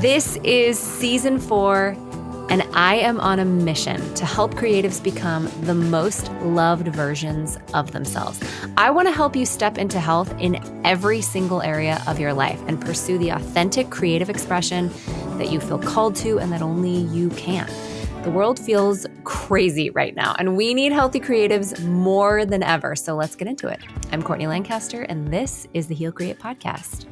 This is season 4, and I am on a mission to help creatives become the most loved versions of themselves. I want to help you step into health in every single area of your life and pursue the authentic creative expression that you feel called to and that only you can. The world feels crazy right now, and we need healthy creatives more than ever. So let's get into it. I'm Courtney Lancaster, and this is the Heal Create podcast.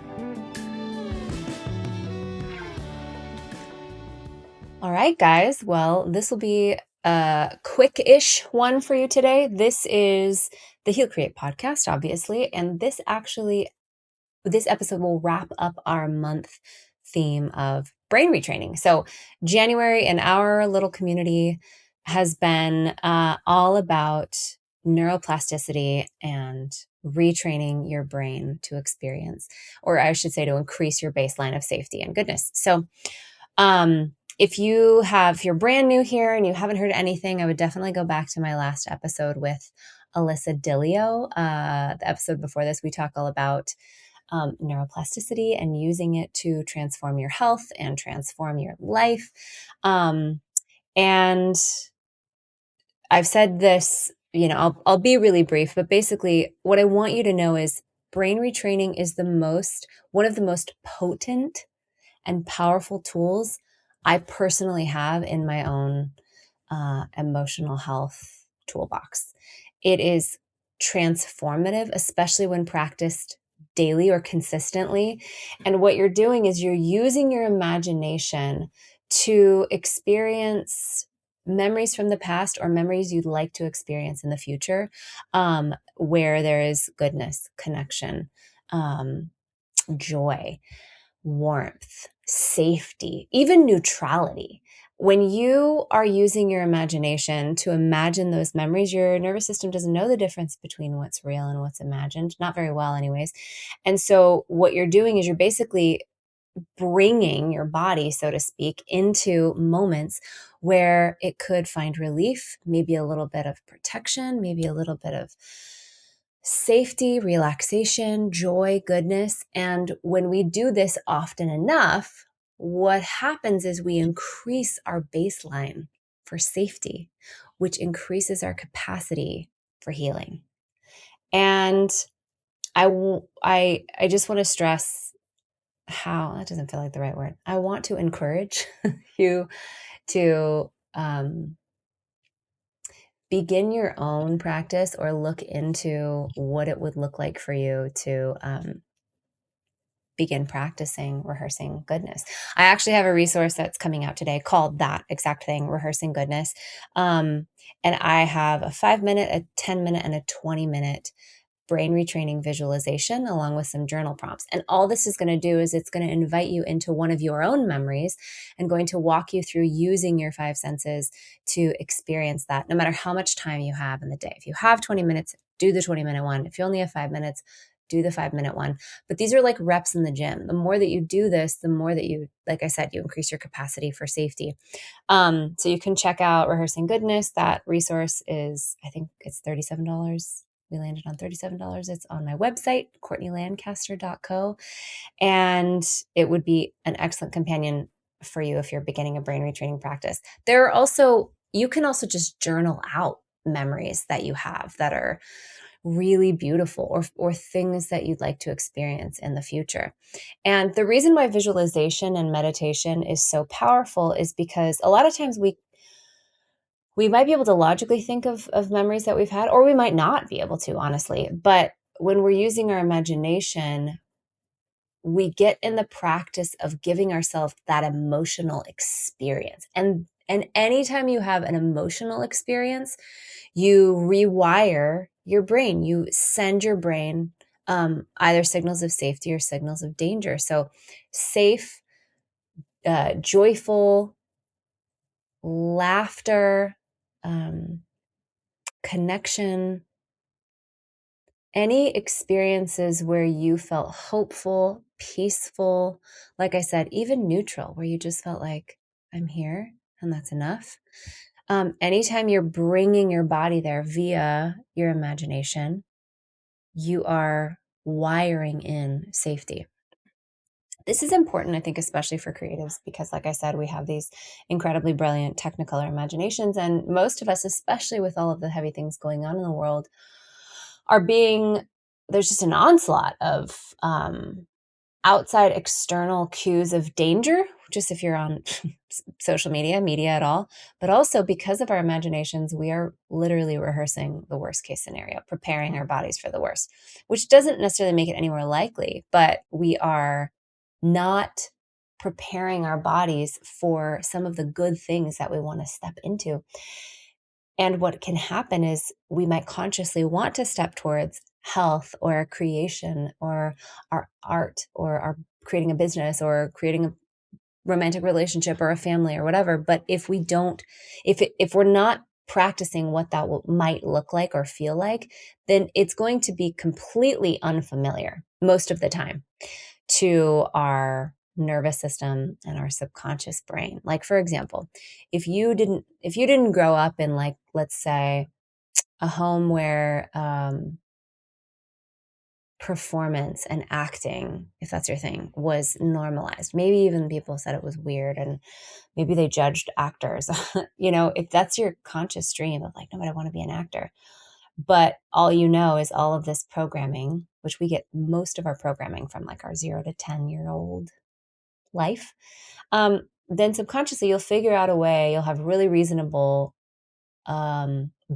All right, guys. Well, this will be a quick-ish one for you today. This is the Heal Create podcast, obviously, and this episode will wrap up our month theme of brain retraining. So January in our little community has been all about neuroplasticity and retraining your brain to experience, or I should say to increase your baseline of safety and goodness. So if you're brand new here and you haven't heard anything, I would definitely go back to my last episode with Alyssa Dillio. The episode before this, we talk all about neuroplasticity and using it to transform your health and transform your life. And I've said this, I'll be really brief, but basically what I want you to know is brain retraining is one of the most potent and powerful tools I personally have in my own emotional health toolbox. It is transformative, especially when practiced daily or consistently. And what you're doing is you're using your imagination to experience memories from the past or memories you'd like to experience in the future, where there is goodness, connection, joy, warmth, safety, even neutrality. When you are using your imagination to imagine those memories, your nervous system doesn't know the difference between what's real and what's imagined, not very well anyways. And so what you're doing is you're basically bringing your body, so to speak, into moments where it could find relief, maybe a little bit of protection, maybe a little bit of safety, relaxation, joy, goodness. And when we do this often enough, what happens is we increase our baseline for safety, which increases our capacity for healing. And I just want to stress how, that doesn't feel like the right word. I want to encourage you to begin your own practice or look into what it would look like for you to begin practicing rehearsing goodness. I actually have a resource that's coming out today called that exact thing, Rehearsing Goodness. And I have a 5-minute, a 10-minute, and a 20-minute brain retraining visualization along with some journal prompts. And all this is going to do is it's going to invite you into one of your own memories and going to walk you through using your 5 senses to experience that, no matter how much time you have in the day. If you have 20 minutes, do the 20-minute one. If you only have 5 minutes, do the 5-minute one. But these are like reps in the gym. The more that you do this, the more that you, like I said, you increase your capacity for safety. So you can check out Rehearsing Goodness. That resource is, I think it's $37. We landed on $37. It's on my website, courtneylancaster.co. And it would be an excellent companion for you if you're beginning a brain retraining practice. You can also just journal out memories that you have that are really beautiful or things that you'd like to experience in the future. And the reason why visualization and meditation is so powerful is because a lot of times we might be able to logically think of memories that we've had, or we might not be able to, honestly. But when we're using our imagination, we get in the practice of giving ourselves that emotional experience. And anytime you have an emotional experience, you rewire your brain. You send your brain either signals of safety or signals of danger. So safe, joyful, laughter, connection, any experiences where you felt hopeful, peaceful, like I said, even neutral, where you just felt like, I'm here and that's enough. Anytime you're bringing your body there via your imagination, you are wiring in safety. This is important, I think, especially for creatives, because, like I said, we have these incredibly brilliant technicolor imaginations. And most of us, especially with all of the heavy things going on in the world, are being, there's just an onslaught of outside external cues of danger, just if you're on social media at all. But also because of our imaginations, we are literally rehearsing the worst case scenario, preparing our bodies for the worst, which doesn't necessarily make it any more likely, but we are not preparing our bodies for some of the good things that we want to step into. And what can happen is we might consciously want to step towards health or creation or our art or our creating a business or creating a romantic relationship or a family or whatever. But if we don't, if we're not practicing what that might look like or feel like, then it's going to be completely unfamiliar most of the time to our nervous system and our subconscious brain. Like, for example, if you didn't grow up in, like, let's say, a home where performance and acting, if that's your thing, was normalized, maybe even people said it was weird and maybe they judged actors. If that's your conscious dream of, like, no, but I want to be an actor, but all you know is all of this programming, which we get most of our programming from, like, our 0 to 10-year-old life, then subconsciously you'll figure out a way. You'll have really reasonable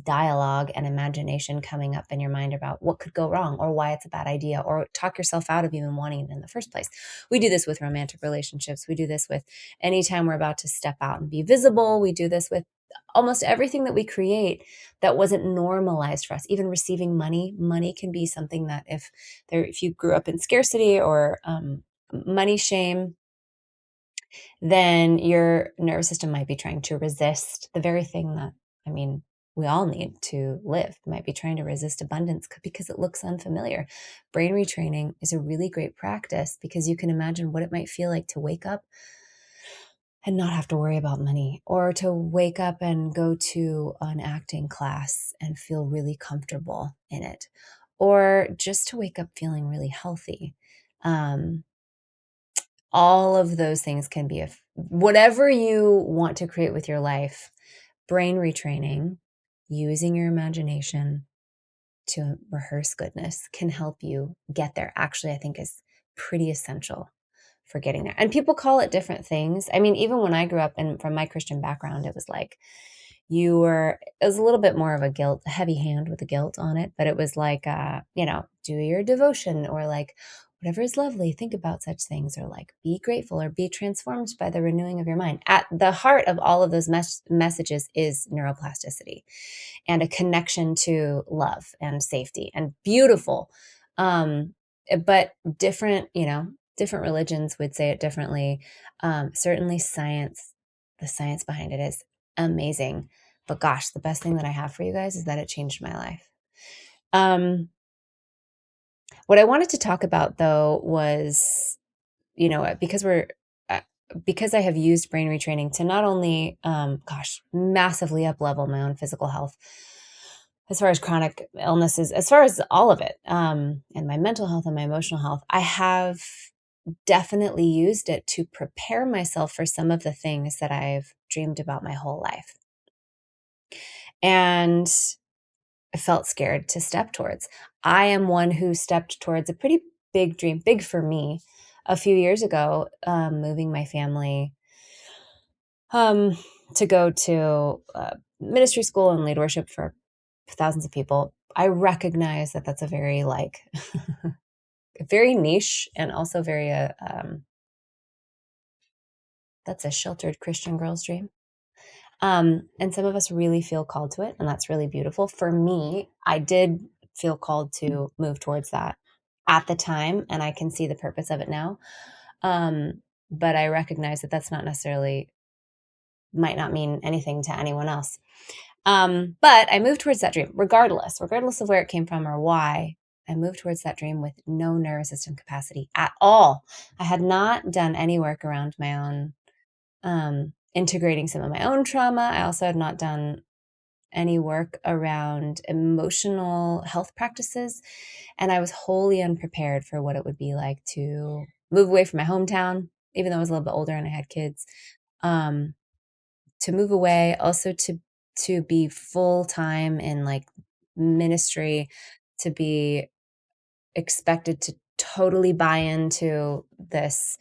dialogue and imagination coming up in your mind about what could go wrong or why it's a bad idea, or talk yourself out of even wanting it in the first place. We do this with romantic relationships. We do this with anytime we're about to step out and be visible. We do this with almost everything that we create that wasn't normalized for us. Even receiving money can be something that if you grew up in scarcity or money shame, then your nervous system might be trying to resist the very thing that, I mean, we all need to live. It might be trying to resist abundance because it looks unfamiliar. Brain retraining is a really great practice because you can imagine what it might feel like to wake up and not have to worry about money, or to wake up and go to an acting class and feel really comfortable in it, or just to wake up feeling really healthy. Um, all of those things can be whatever you want to create with your life. Brain retraining, using your imagination to rehearse goodness, can help you get there. Actually, I think is pretty essential for getting there. And people call it different things. I mean, even when I grew up and from my Christian background, it was like it was a little bit more of a heavy hand with the guilt on it, but it was like, do your devotion, or like, whatever is lovely, think about such things, or like, be grateful or be transformed by the renewing of your mind. At the heart of all of those messages is neuroplasticity and a connection to love and safety and beautiful. Um, but different religions would say it differently. Certainly the science behind it is amazing. But gosh, the best thing that I have for you guys is that it changed my life. What I wanted to talk about, though, was, because uh, because I have used brain retraining to not only, massively up level my own physical health, as far as chronic illnesses, as far as all of it, and my mental health and my emotional health, I have definitely used it to prepare myself for some of the things that I've dreamed about my whole life. And I felt scared to step towards. I am one who stepped towards a pretty big dream, big for me, a few years ago, moving my family to go to ministry school and lead worship for thousands of people. I recognize that that's a very very niche, and also very that's a sheltered Christian girl's dream. And some of us really feel called to it, and that's really beautiful. For me, I did feel called to move towards that at the time, and I can see the purpose of it now. But I recognize that that's not necessarily, might not mean anything to anyone else. But I moved towards that dream, regardless of where it came from or why. I moved towards that dream with no nervous system capacity at all. I had not done any work around my own, integrating some of my own trauma. I also had not done any work around emotional health practices. And I was wholly unprepared for what it would be like to move away from my hometown, even though I was a little bit older and I had kids. Um, to move away, also to be full time in like ministry, to be expected to totally buy into this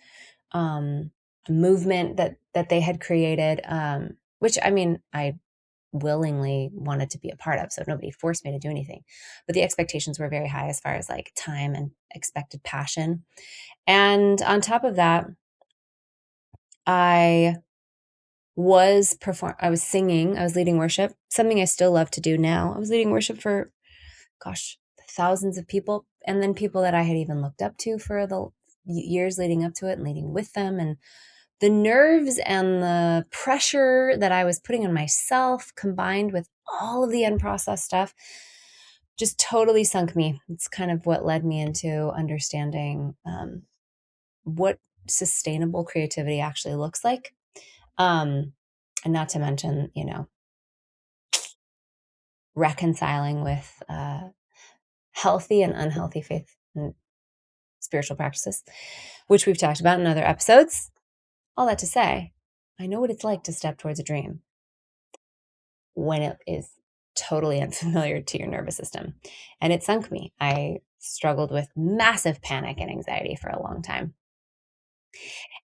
um, movement that they had created, which I mean, I willingly wanted to be a part of, so nobody forced me to do anything. But the expectations were very high as far as like time and expected passion. And on top of that, I I was singing, I was leading worship, something I still love to do now. I was leading worship for gosh, thousands of people, and then people that I had even looked up to for the years leading up to it and leading with them. And the nerves and the pressure that I was putting on myself combined with all of the unprocessed stuff just totally sunk me. It's kind of what led me into understanding what sustainable creativity actually looks like. And not to mention, reconciling with healthy and unhealthy faith and spiritual practices, which we've talked about in other episodes. All that to say, I know what it's like to step towards a dream when it is totally unfamiliar to your nervous system. And it sunk me. I struggled with massive panic and anxiety for a long time.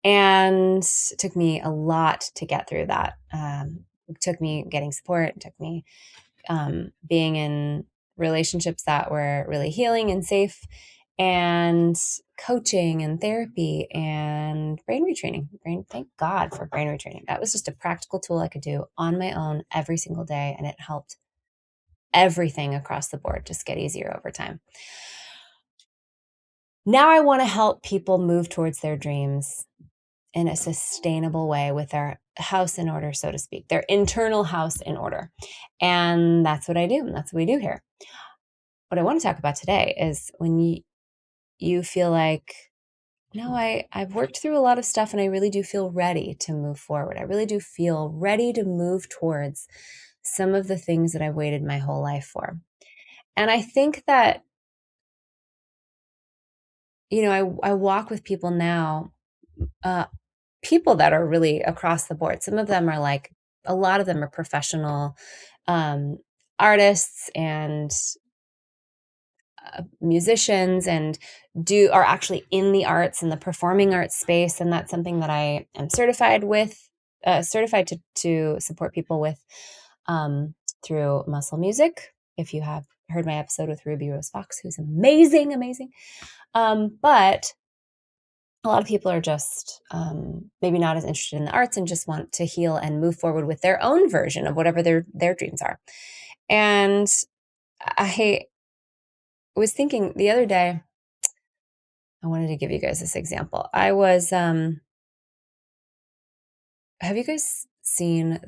And it took me a lot to get through that. It took me getting support. It took me being in relationships that were really healing and safe, and coaching and therapy and brain retraining. Thank God for brain retraining. That was just a practical tool I could do on my own every single day, and it helped everything across the board just get easier over time. Now I want to help people move towards their dreams in a sustainable way with their house in order, so to speak, their internal house in order. And that's what I do. And that's what we do here. What I want to talk about today is when you feel like, no, I've worked through a lot of stuff and I really do feel ready to move forward. I really do feel ready to move towards some of the things that I've waited my whole life for. And I think that, I walk with people now, uh, people that are really across the board. Some of them are like, a lot of them are professional um, artists and musicians, and are actually in the arts and the performing arts space. And that's something that I am certified to support people with through muscle music. If you have heard my episode with Ruby Rose Fox, who's amazing, amazing. But a lot of people are just maybe not as interested in the arts and just want to heal and move forward with their own version of whatever their dreams are. And I was thinking the other day, I wanted to give you guys this example. I was, have you guys seen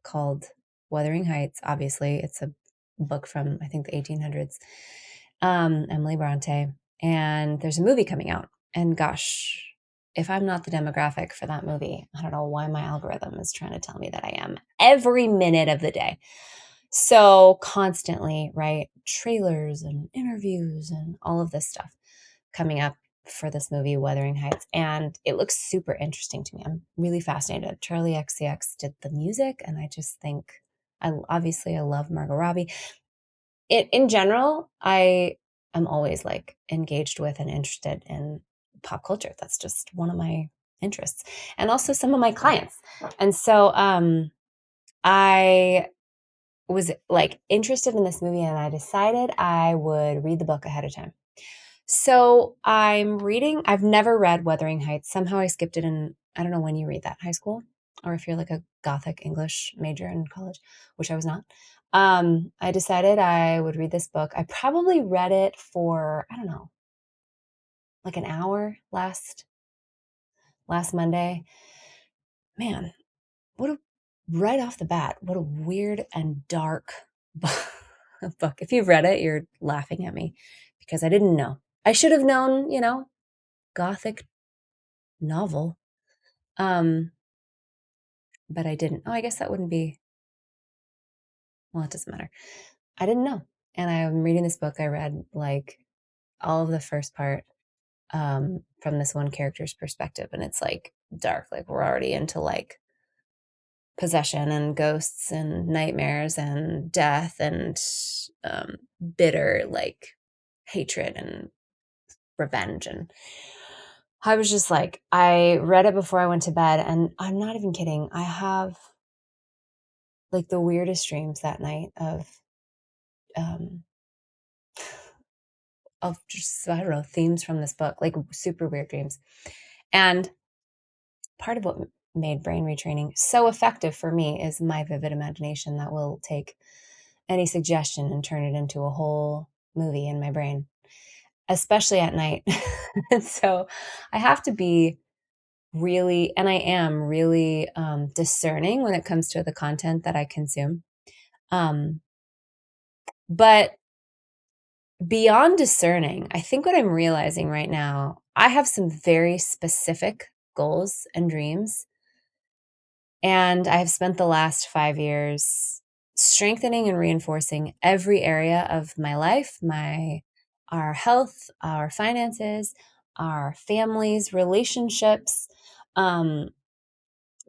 called Wuthering Heights? Obviously, it's a book from, I think, the 1800s, Emily Bronte. And there's a movie coming out. And gosh, if I'm not the demographic for that movie, I don't know why my algorithm is trying to tell me that I am every minute of the day. So constantly, right? Trailers and interviews and all of this stuff coming up for this movie, Wuthering Heights. And it looks super interesting to me. I'm really fascinated. Charlie XCX did the music, and I just think, I love Margot Robbie. In general, I am always like engaged with and interested in pop culture. That's just one of my interests, and also some of my clients. And so I was like interested in this movie, and I decided I would read the book ahead of time. So I've never read Wuthering Heights. Somehow I skipped it in, I don't know when you read that, high school, or if you're like a Gothic English major in college, which I was not. I decided I would read this book. I probably read it for, I don't know, like an hour last Monday. Man, right off the bat, what a weird and dark book. If you've read it, you're laughing at me because I didn't know. I should have known, Gothic novel. But I didn't. Oh, I guess that wouldn't be, well, it doesn't matter. I didn't know. And I'm reading this book. I read like all of the first part from this one character's perspective. And it's like dark, like we're already into like possession and ghosts and nightmares and death and bitter like hatred and revenge. And I was just like, I read it before I went to bed, and I'm not even kidding. I have like the weirdest dreams that night um of just, I don't know, themes from this book, like super weird dreams. And part of what made brain retraining so effective for me is my vivid imagination that will take any suggestion and turn it into a whole movie in my brain, especially at night. So I have to be really, and I am really discerning when it comes to the content that I consume. But beyond discerning, I think what I'm realizing right now, I have some very specific goals and dreams. And I've spent the last 5 years strengthening and reinforcing every area of my life, our health, our finances, our families, relationships, um,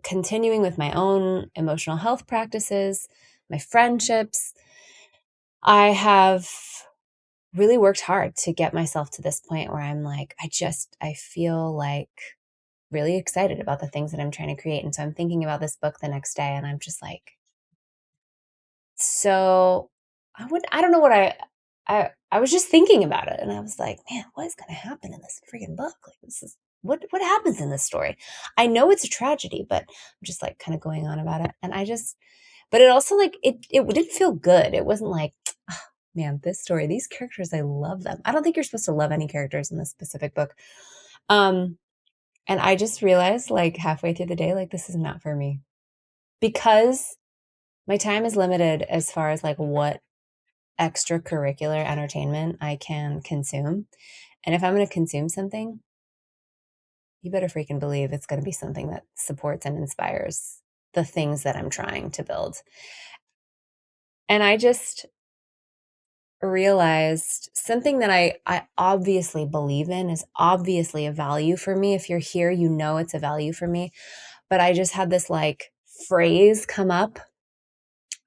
continuing with my own emotional health practices, my friendships. I have really worked hard to get myself to this point where I'm like, I feel like really excited about the things that I'm trying to create. And so I'm thinking about this book the next day, and I'm just like, so I don't know what I was just thinking about it, and I was like, man, what is going to happen in this freaking book? Like, this is what happens in this story? I know it's a tragedy, but I'm just like kind of going on about it. And but it also like, it didn't feel good. It wasn't like, oh, man, this story, these characters, I love them. I don't think you're supposed to love any characters in this specific book. And I just realized like halfway through the day, like, this is not for me, because my time is limited as far as like what extracurricular entertainment I can consume. And if I'm going to consume something, you better freaking believe it's going to be something that supports and inspires the things that I'm trying to build. And I just realized something that I obviously believe in, is obviously a value for me. If you're here, you know it's a value for me. But I just had this like phrase come up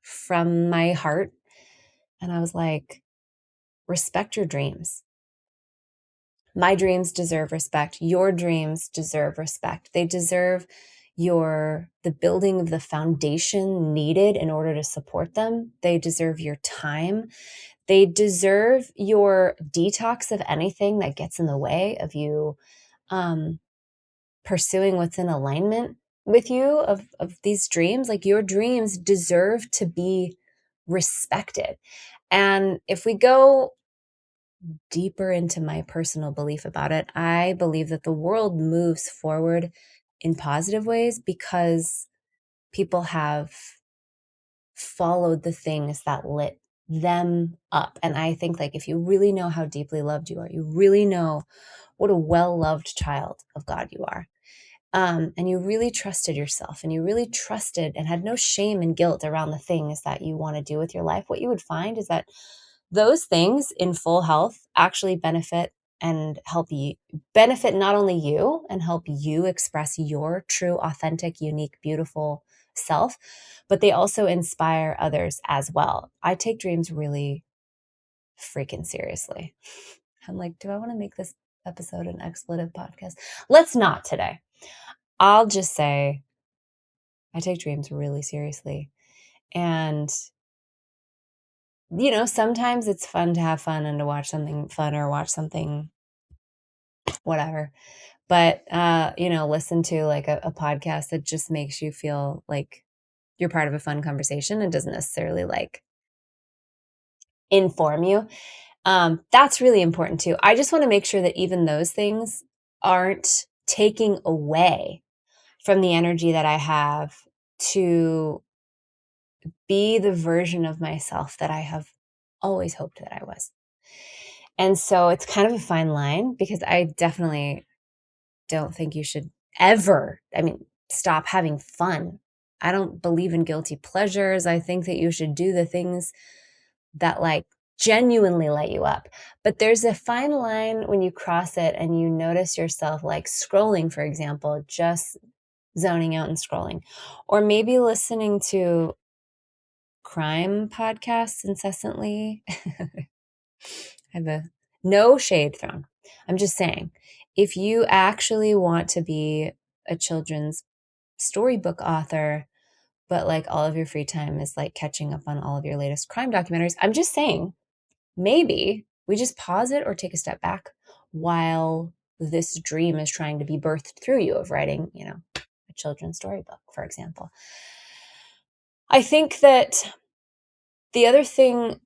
from my heart. And I was like, respect your dreams. My dreams deserve respect. Your dreams deserve respect. They deserve the building of the foundation needed in order to support them. They deserve your time. They deserve your detox of anything that gets in the way of you pursuing what's in alignment with you of these dreams. Like, your dreams deserve to be respected. And if we go deeper into my personal belief about it, I believe that the world moves forward in positive ways because people have followed the things that lit them up. And I think, like, if you really know how deeply loved you are, you really know what a well-loved child of God you are, and you really trusted yourself, and you really trusted and had no shame and guilt around the things that you want to do with your life, what you would find is that those things in full health actually benefit and help you benefit not only you and help you express your true, authentic, unique, beautiful self, but they also inspire others as well. I take dreams really freaking seriously. I'm like, do I want to make this episode an expletive podcast? Let's not today. I'll just say I take dreams really seriously. And sometimes it's fun to have fun and to watch something fun or watch something whatever. But, listen to like a podcast that just makes you feel like you're part of a fun conversation and doesn't necessarily like inform you. That's really important too. I just want to make sure that even those things aren't taking away from the energy that I have to be the version of myself that I have always hoped that I was. And so it's kind of a fine line, because I definitely don't think you should ever, stop having fun. I don't believe in guilty pleasures. I think that you should do the things that like genuinely light you up. But there's a fine line when you cross it and you notice yourself like scrolling, for example, just zoning out and scrolling, or maybe listening to crime podcasts incessantly. I have a no shade thrown. I'm just saying, if you actually want to be a children's storybook author, but like all of your free time is like catching up on all of your latest crime documentaries, I'm just saying, maybe we just pause it or take a step back while this dream is trying to be birthed through you of writing, a children's storybook, for example. I think that the other thing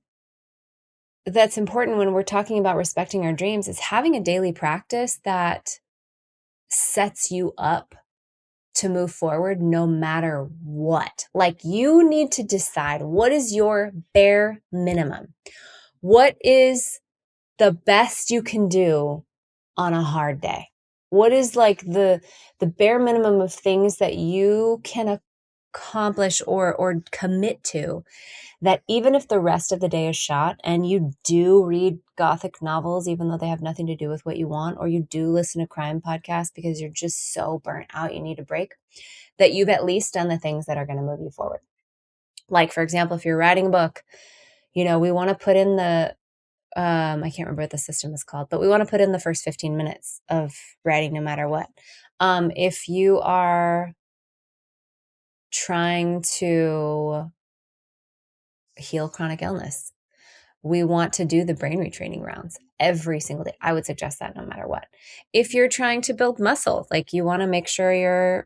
that's important when we're talking about respecting our dreams is having a daily practice that sets you up to move forward no matter what. Like, you need to decide, what is your bare minimum? What is the best you can do on a hard day? What is like the bare minimum of things that you can accomplish or commit to, that even if the rest of the day is shot and you do read gothic novels, even though they have nothing to do with what you want, or you do listen to crime podcasts because you're just so burnt out, you need a break, that you've at least done the things that are going to move you forward. Like, for example, if you're writing a book, we want to put in the, I can't remember what the system is called, but we want to put in the first 15 minutes of writing no matter what. If you are trying to heal chronic illness, we want to do the brain retraining rounds every single day. I would suggest that no matter what. If you're trying to build muscle, like you want to make sure you're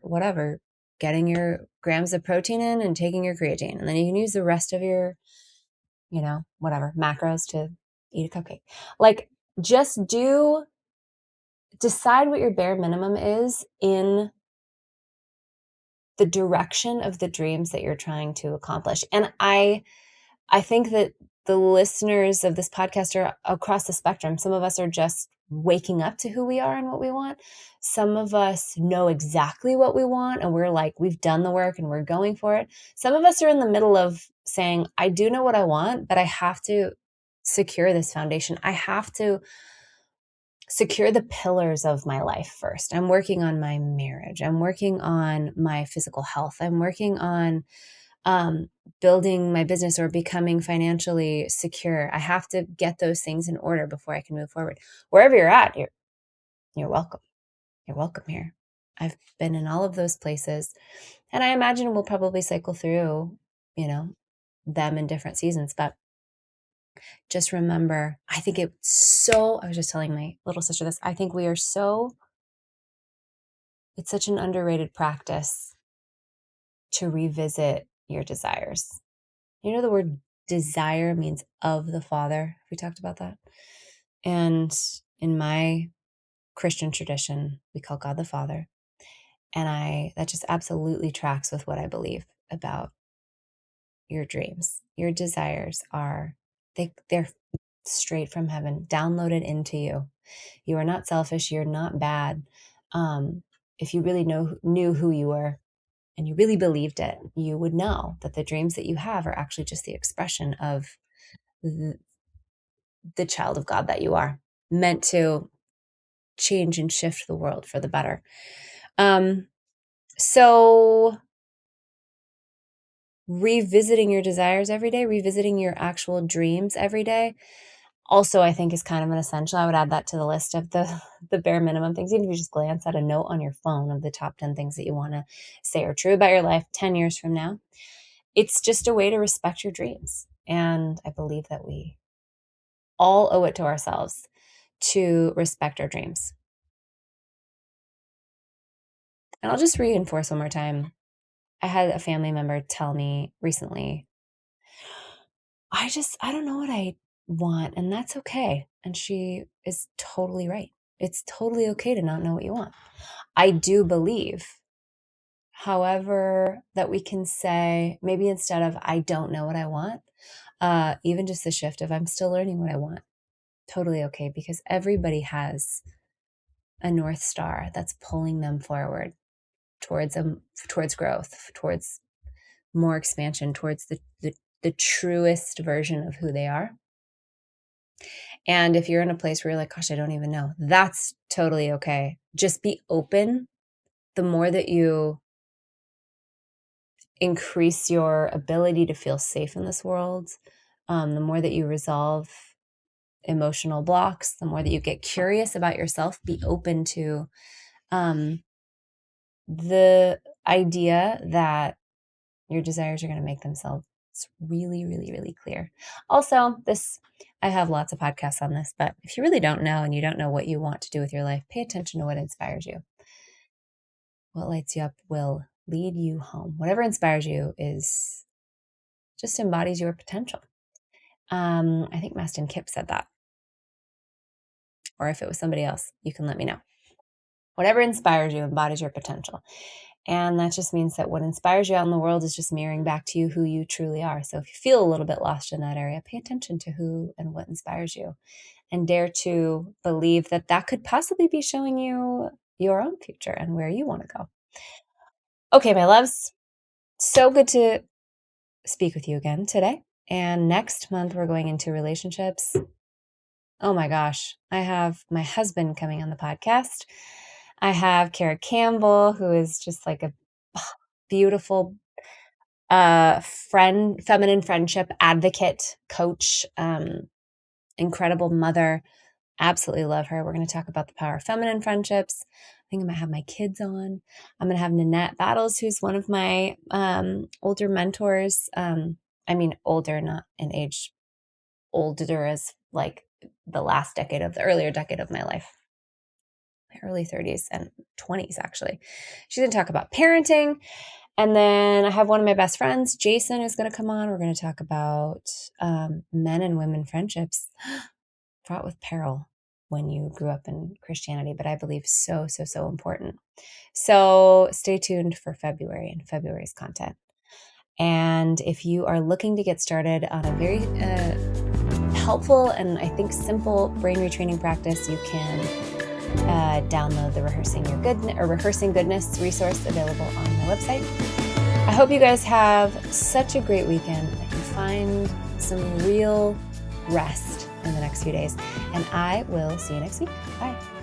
getting your grams of protein in and taking your creatine, and then you can use the rest of your, macros to eat a cupcake. Like, just decide what your bare minimum is in the direction of the dreams that you're trying to accomplish. And I think that the listeners of this podcast are across the spectrum. Some of us are just waking up to who we are and what we want. Some of us know exactly what we want, and we're like, we've done the work and we're going for it. Some of us are in the middle of saying, I do know what I want, but I have to secure this foundation. I have to secure the pillars of my life first. I'm working on my marriage. I'm working on my physical health. I'm working on building my business or becoming financially secure. I have to get those things in order before I can move forward. Wherever you're at, you're welcome. You're welcome here. I've been in all of those places, and I imagine we'll probably cycle through, them in different seasons. But just remember, I was just telling my little sister this, I think it's such an underrated practice to revisit your desires. The word desire means of the Father. We talked about that. And in my Christian tradition, we call God the Father. And that just absolutely tracks with what I believe about your dreams. Your desires they're straight from heaven, downloaded into you. You are not selfish. You're not bad. If you really knew who you were and you really believed it, you would know that the dreams that you have are actually just the expression of the child of God that you are, meant to change and shift the world for the better. So revisiting your desires every day, revisiting your actual dreams every day, also, I think, is kind of an essential. I would add that to the list of the bare minimum things. Even if you just glance at a note on your phone of the top 10 things that you want to say are true about your life 10 years from now, it's just a way to respect your dreams. And I believe that we all owe it to ourselves to respect our dreams. And I'll just reinforce one more time. I had a family member tell me recently, I don't know what I want, and that's okay. And she is totally right. It's totally okay to not know what you want. I do believe, however, that we can say, maybe instead of I don't know what I want, even just the shift of I'm still learning what I want. Totally okay, because everybody has a North Star that's pulling them forward towards growth, towards more expansion, towards the truest version of who they are. And if you're in a place where you're like, gosh, I don't even know, that's totally okay. Just be open. The more that you increase your ability to feel safe in this world, the more that you resolve emotional blocks, the more that you get curious about yourself, be open to the idea that your desires are going to make themselves really, really, really clear. Also, I have lots of podcasts on this, but if you really don't know and you don't know what you want to do with your life, pay attention to what inspires you. What lights you up will lead you home. Whatever inspires you is just embodies your potential. I think Mastin Kipp said that. Or if it was somebody else, you can let me know. Whatever inspires you embodies your potential. And that just means that what inspires you out in the world is just mirroring back to you who you truly are. So if you feel a little bit lost in that area, pay attention to who and what inspires you and dare to believe that that could possibly be showing you your own future and where you want to go. Okay, my loves, so good to speak with you again today. And next month, we're going into relationships. Oh my gosh, I have my husband coming on the podcast. I have Kara Campbell, who is just like a beautiful feminine friendship advocate, coach, incredible mother. Absolutely love her. We're going to talk about the power of feminine friendships. I think I'm going to have my kids on. I'm going to have Nanette Battles, who's one of my older mentors. Older, not in age, older as like the earlier decade of my life. My early 30s and 20s, actually. She's going to talk about parenting. And then I have one of my best friends, Jason, who's going to come on. We're going to talk about men and women friendships fraught with peril when you grew up in Christianity, but I believe so, so, so important. So stay tuned for February and February's content. And if you are looking to get started on a very helpful and I think simple brain retraining practice, you can download the Rehearsing Goodness resource available on my website. I hope you guys have such a great weekend, that you find some real rest in the next few days, and I will see you next week. Bye.